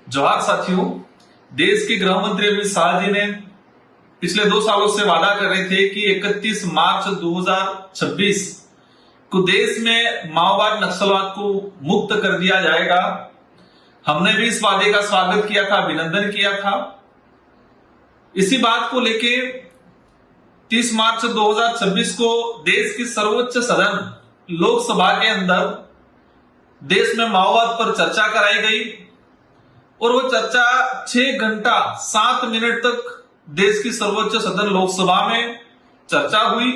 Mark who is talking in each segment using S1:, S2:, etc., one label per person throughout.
S1: जोहार साथियों। देश के गृह मंत्री अमित शाह जी ने पिछले 2 सालों से वादा कर रहे थे कि 31 मार्च 2026 को देश में माओवाद नक्सलवाद को मुक्त कर दिया जाएगा। हमने भी इस वादे का स्वागत किया था, अभिनंदन किया था। इसी बात को लेके 30 मार्च 2026 को देश की सर्वोच्च सदन लोकसभा के अंदर देश में माओवाद पर चर्चा कराई गई और वो चर्चा 6 घंटा 7 मिनट तक देश की सर्वोच्च सदन लोकसभा में चर्चा हुई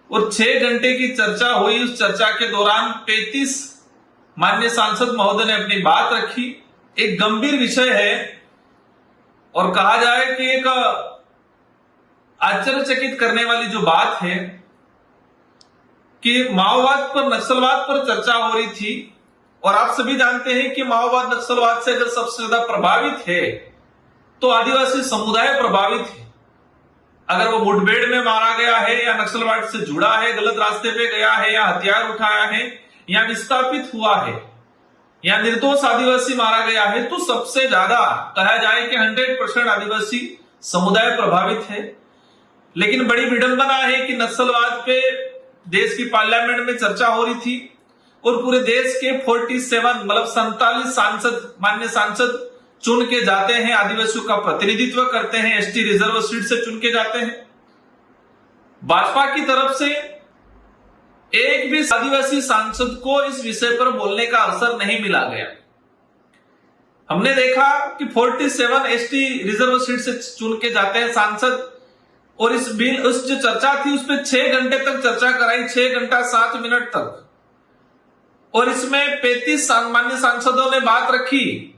S1: और 6 घंटे की चर्चा हुई। उस चर्चा के दौरान 35 माननीय सांसद महोदय ने अपनी बात रखी। एक गंभीर विषय है और कहा जाए कि एक आश्चर्यचकित करने वाली जो बात है कि माओवाद पर, नक्सलवाद पर चर्चा हो रही थी और आप सभी जानते हैं कि माओवाद नक्सलवाद से अगर सबसे ज्यादा प्रभावित है तो आदिवासी समुदाय प्रभावित है। अगर वो मुठभेड़ में मारा गया है या नक्सलवाद से जुड़ा है, गलत रास्ते पे गया है या हथियार उठाया है या विस्थापित हुआ है या निर्दोष आदिवासी मारा गया है, तो सबसे ज्यादा कहा जाए कि 100% आदिवासी समुदाय प्रभावित है। लेकिन बड़ी विडंबना है कि नक्सलवाद पे देश की पार्लियामेंट में चर्चा हो रही थी और पूरे देश के 47 मतलब 47 सांसद, मान्य सांसद चुन के जाते हैं, आदिवासियों का प्रतिनिधित्व करते हैं, एसटी रिजर्व सीट से चुन के जाते हैं। भाजपा की तरफ से एक भी आदिवासी सांसद को इस विषय पर बोलने का अवसर नहीं मिला गया। हमने देखा कि 47 एसटी रिजर्व सीट से चुन के जाते हैं सांसद और इस बिल, उस जो चर्चा थी उस पर 6 घंटे तक चर्चा कराई, 6 घंटा 7 मिनट तक, और इसमें 35 सामान्य सांसदों ने बात रखी।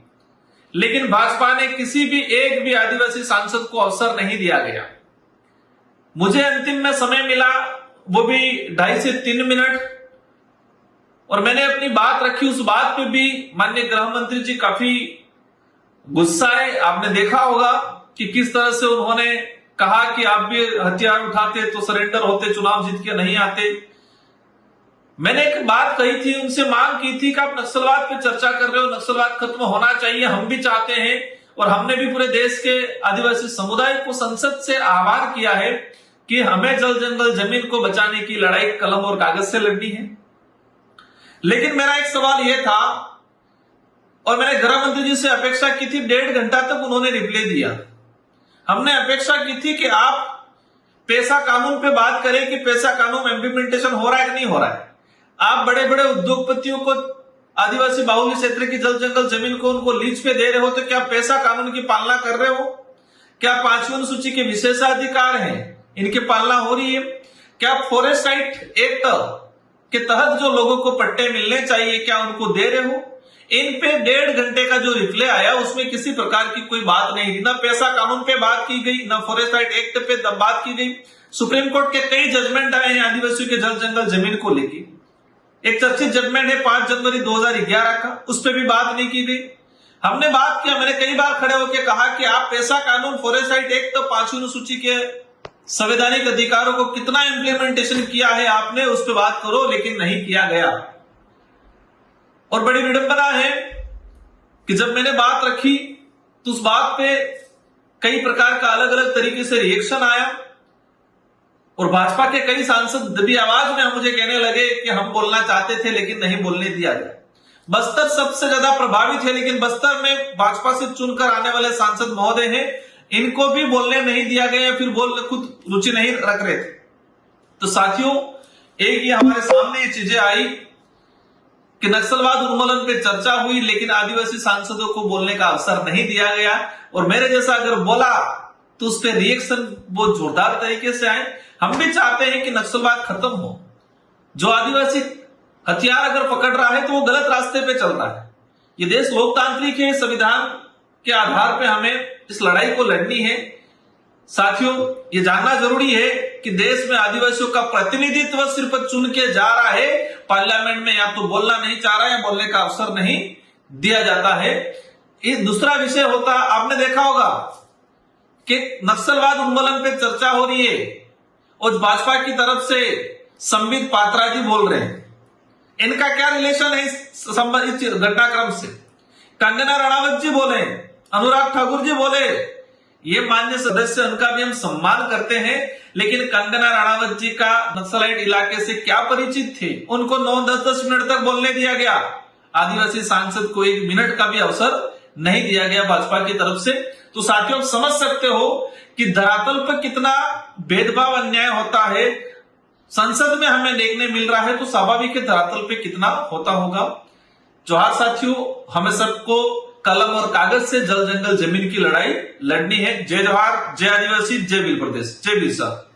S1: लेकिन भाजपा ने किसी भी एक भी आदिवासी सांसद को अवसर नहीं दिया गया। मुझे अंतिम में समय मिला, वो भी 2.5 से 3 मिनट, और मैंने अपनी बात रखी। उस बात पे भी माननीय गृह मंत्री जी काफी गुस्साए। आपने देखा होगा कि किस तरह से उन्होंने कहा कि आप भी हथियार उठाते तो सरेंडर होते, चुनाव जीत के नहीं आते। मैंने एक बात कही थी, उनसे मांग की थी कि आप नक्सलवाद पे चर्चा कर रहे हो, नक्सलवाद खत्म होना चाहिए, हम भी चाहते हैं। और हमने भी पूरे देश के आदिवासी समुदाय को संसद से आह्वान किया है कि हमें जल जंगल जमीन को बचाने की लड़ाई कलम और कागज से लड़नी है। लेकिन मेरा एक सवाल यह था और मैंने गृह मंत्री जी से अपेक्षा की थी, 1.5 घंटा तक उन्होंने रिप्लाई दिया। हमने अपेक्षा की थी कि आप पैसा कानून पे बात करें कि पैसा कानून इंप्लीमेंटेशन हो रहा है कि नहीं हो रहा है। आप बड़े बड़े उद्योगपतियों को आदिवासी बाहुल्य क्षेत्र की जल जंगल जमीन को उनको लीज पे दे रहे हो, तो क्या पैसा कानून की पालना कर रहे हो? क्या 5वीं अनुसूची के विशेषाधिकार हैं, इनकी पालना हो रही है? क्या फॉरेस्ट राइट एक्ट के तहत जो लोगों को पट्टे मिलने चाहिए क्या उनको दे रहे हो? इन पे 1.5 घंटे का जो रिप्लाई आया उसमें किसी प्रकार की कोई बात नहीं थी। ना पैसा कानून पे बात की गई, ना फॉरेस्ट राइट एक्ट पे बात की गई। सुप्रीम कोर्ट के कई जजमेंट आए हैं आदिवासियों के जल जंगल जमीन को लेकर। एक चर्चित जजमेंट है 5 जनवरी 2011 का, उस पर भी बात नहीं की गई। हमने बात किया, मैंने कई बार खड़े होकर कहा कि आप पैसा कानून, फॉरेस्ट राइट एक्ट, 5वीं अनुसूची के संवैधानिक अधिकारों को कितना इंप्लीमेंटेशन किया है आपने, उस पर बात करो, लेकिन नहीं किया गया। और बड़ी विडंबना है कि जब मैंने बात रखी तो उस बात पे कई प्रकार का अलग अलग तरीके से रिएक्शन आया और भाजपा के कई सांसद दबी आवाज में मुझे कहने लगे कि हम बोलना चाहते थे लेकिन नहीं बोलने दिया गया। बस्तर सबसे ज्यादा प्रभावित है, लेकिन बस्तर में भाजपा से चुनकर आने वाले सांसद महोदय हैं, इनको भी बोलने नहीं दिया गया, फिर बोलने खुद रुचि नहीं रख रहे थे। तो साथियों, एक ये हमारे सामने ये चीजें आई कि नक्सलवाद उन्मूलन पे चर्चा हुई लेकिन आदिवासी सांसदों को बोलने का अवसर नहीं दिया गया, और मेरे जैसा अगर बोला तो उस पर रिएक्शन बहुत जोरदार तरीके से आए। हम भी चाहते हैं कि नक्सलवाद खत्म हो। जो आदिवासी हथियार अगर पकड़ रहा है तो वो गलत रास्ते पे चल रहा है। ये देश लोकतांत्रिक है, संविधान के आधार पे हमें इस लड़ाई को लड़नी है। साथियों, ये जानना जरूरी है कि देश में आदिवासियों का प्रतिनिधित्व सिर्फ चुन के जा रहा है, पार्लियामेंट में या तो बोलना नहीं चाह रहा है, बोलने का अवसर नहीं दिया जाता है। ये दूसरा विषय होता, आपने देखा होगा कि नक्सलवाद उन्मूलन पे चर्चा हो रही है और भाजपा की तरफ से संबित पात्रा जी बोल रहे हैं। इनका क्या रिलेशन है इस संबंधित घटनाक्रम से? कंगना रणावत जी बोले, अनुराग ठाकुर जी बोले, ये मान्य सदस्य, उनका भी हम सम्मान करते हैं, लेकिन कंगना रणावत जी का नक्सलाइट इलाके से क्या परिचित थे? उनको 9-10 मिनट तक बोलने दिया गया। आदिवासी सांसद को 1 मिनट का भी अवसर नहीं दिया गया भाजपा की तरफ से। तो साथियों, आप समझ सकते हो कि धरातल पर कितना भेदभाव, अन्याय होता है। संसद में हमें देखने मिल रहा है, तो स्वाभाविक है धरातल पे कितना होता होगा। जोहार साथियों, हमें सबको कलम और कागज से जल जंगल जमीन की लड़ाई लड़नी है। जय जोहार, जय आदिवासी, जय भील प्रदेश, जय बिरसा।